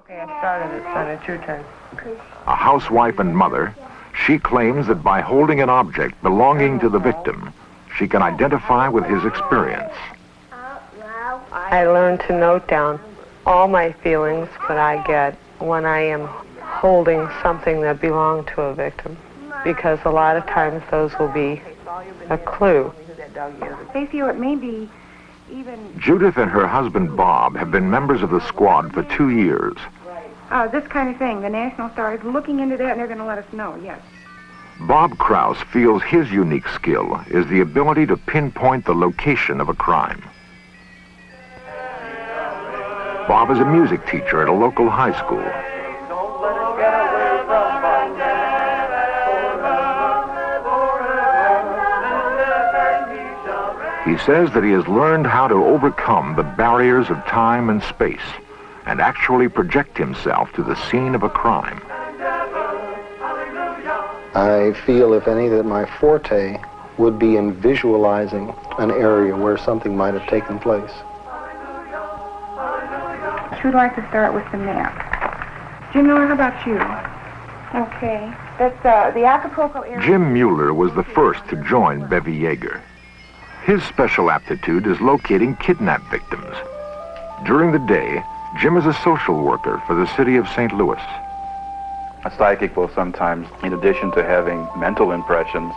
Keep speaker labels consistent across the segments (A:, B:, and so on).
A: Okay, I started it, son. It's your turn.
B: A housewife and mother, she claims that by holding an object belonging to the victim, she can identify with his experience.
A: I learned to note down all my feelings that I get when I am holding something that belonged to a victim, because a lot of times those will be a clue.
C: They feel it may be even...
B: Judith and her husband Bob have been members of the squad for 2 years.
C: This kind of thing. The National Star is looking into that, and they're going to let us know, yes.
B: Bob Krause feels his unique skill is the ability to pinpoint the location of a crime. Bob is a music teacher at a local high school. He says that he has learned how to overcome the barriers of time and space and actually project himself to the scene of a crime.
D: I feel, if any, that my forte would be in visualizing an area where something might have taken place.
C: We'd like to start with the map. Jim Miller, how about you? Okay. That's the Acapulco area.
B: Jim Mueller was the first to join Bevy Yeager. His special aptitude is locating kidnap victims. During the day, Jim is a social worker for the city of St. Louis.
E: A psychic will sometimes, in addition to having mental impressions,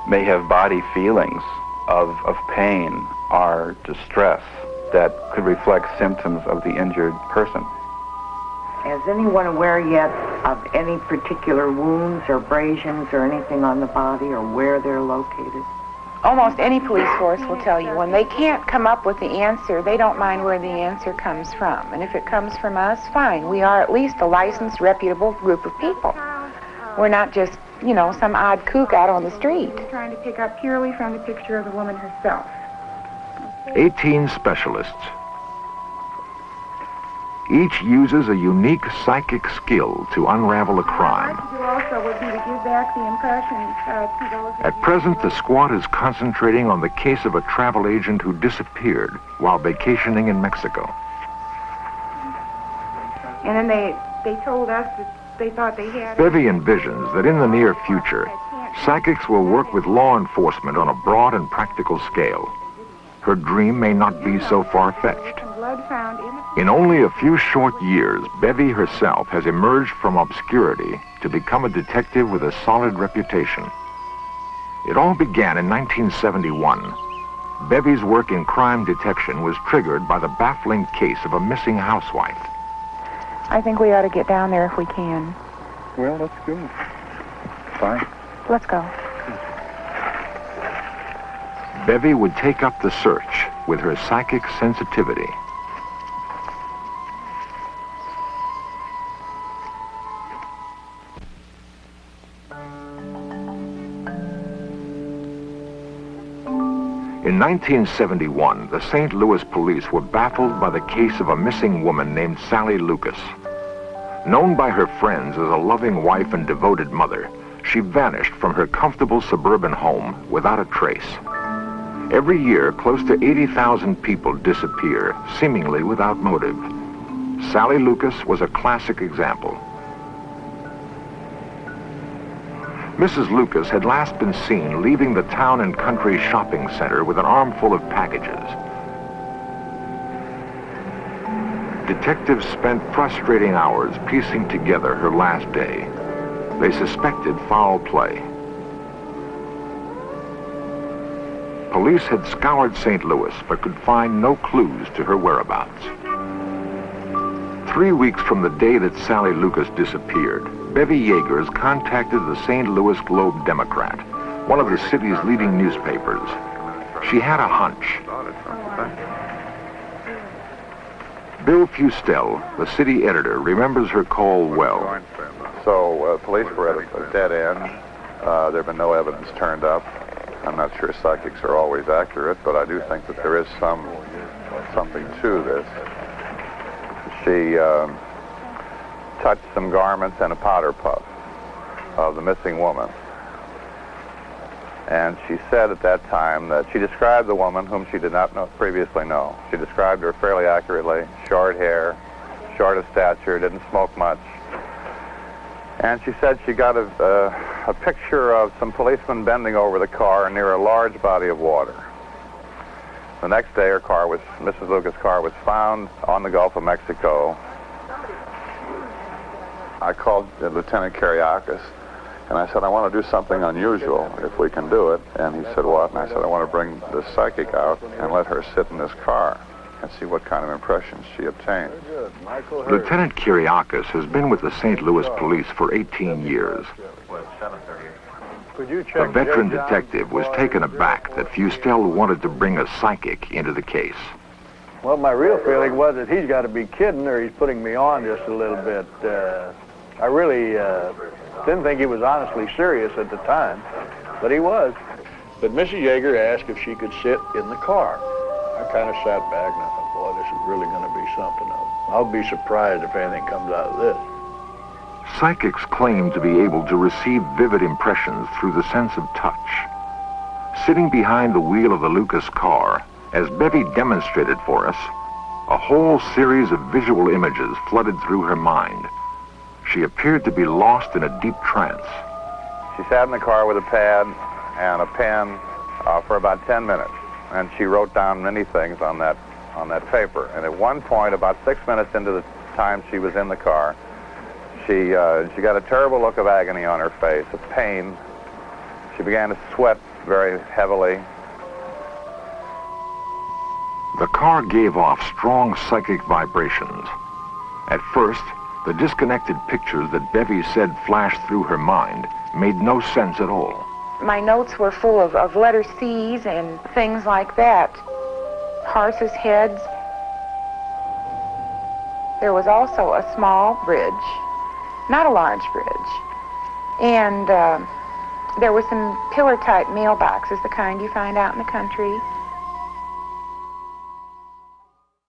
E: may have body feelings of pain or distress that could reflect symptoms of the injured person.
F: Is anyone aware yet of any particular wounds or abrasions or anything on the body or where they're located?
G: Almost any police force will tell you when they can't come up with the answer, they don't mind where the answer comes from. And if it comes from us, fine. We are at least a licensed, reputable group of people. We're not just, you know, some odd kook out on the street.
C: Trying to pick up purely from the picture of the woman herself.
B: 18 specialists. Each uses a unique psychic skill to unravel a crime.
C: What I'd like to do also would be to give back the impressions to those...
B: At present, the squad is concentrating on the case of a travel agent who disappeared while vacationing in Mexico.
C: And then they told us that they thought they had...
B: Bevy envisions that in the near future, psychics will work with law enforcement on a broad and practical scale. Her dream may not be so far-fetched. In only a few short years, Bevy herself has emerged from obscurity to become a detective with a solid reputation. It all began in 1971. Bevy's work in crime detection was triggered by the baffling case of a missing housewife.
G: I think we ought to get down there if we can.
E: Well, let's go. Fine.
G: Let's go.
B: Bevy would take up the search with her psychic sensitivity. In 1971, the St. Louis police were baffled by the case of a missing woman named Sally Lucas. Known by her friends as a loving wife and devoted mother, she vanished from her comfortable suburban home without a trace. Every year, close to 80,000 people disappear, seemingly without motive. Sally Lucas was a classic example. Mrs. Lucas had last been seen leaving the town and country shopping center with an armful of packages. Detectives spent frustrating hours piecing together her last day. They suspected foul play. Police had scoured St. Louis but could find no clues to her whereabouts. 3 weeks from the day that Sally Lucas disappeared, Bevy Yeagers contacted the St. Louis Globe-Democrat, one of the city's leading newspapers. She had a hunch. Bill Fustel, the city editor, remembers her call well.
H: So, police were at a dead end. There have been no evidence turned up. I'm not sure psychics are always accurate, but I do think that there is something to this. She touched some garments and a powder puff of the missing woman. And she said at that time that she described the woman whom she did not previously know. She described her fairly accurately: short hair, short of stature, didn't smoke much. And she said she got a picture of some policemen bending over the car near a large body of water. The next day, Mrs. Lucas' car was found on the Gulf of Mexico. I called Lieutenant Kiriakis, and I said, I want to do something unusual, if we can do it. And he said, what? And I said, I want to bring the psychic out and let her sit in this car and see what kind of impressions she obtained.
B: Lieutenant Kiriakis has been with the St. Louis Police for 18 years. The veteran detective was taken aback that Fustel wanted to bring a psychic into the case.
I: Well, my real feeling was that he's got to be kidding or he's putting me on just a little bit. I really didn't think he was honestly serious at the time, but he was. But Mrs. Yeager asked if she could sit in the car. I kind of sat back and I thought, boy, this is really going to be something. I'll be surprised if anything comes out of this.
B: Psychics claim to be able to receive vivid impressions through the sense of touch. Sitting behind the wheel of the Lucas car, as Bevy demonstrated for us, a whole series of visual images flooded through her mind. She appeared to be lost in a deep trance.
H: She sat in the car with a pad and a pen for about 10 minutes, and she wrote down many things on that paper. And at one point, about 6 minutes into the time she was in the car, she got a terrible look of agony on her face, of pain. She began to sweat very heavily.
B: The car gave off strong psychic vibrations. At first, the disconnected pictures that Bevy said flashed through her mind made no sense at all.
G: My notes were full of letter C's and things like that. Horses' heads. There was also a small bridge, not a large bridge. And there were some pillar-type mailboxes, the kind you find out in the country.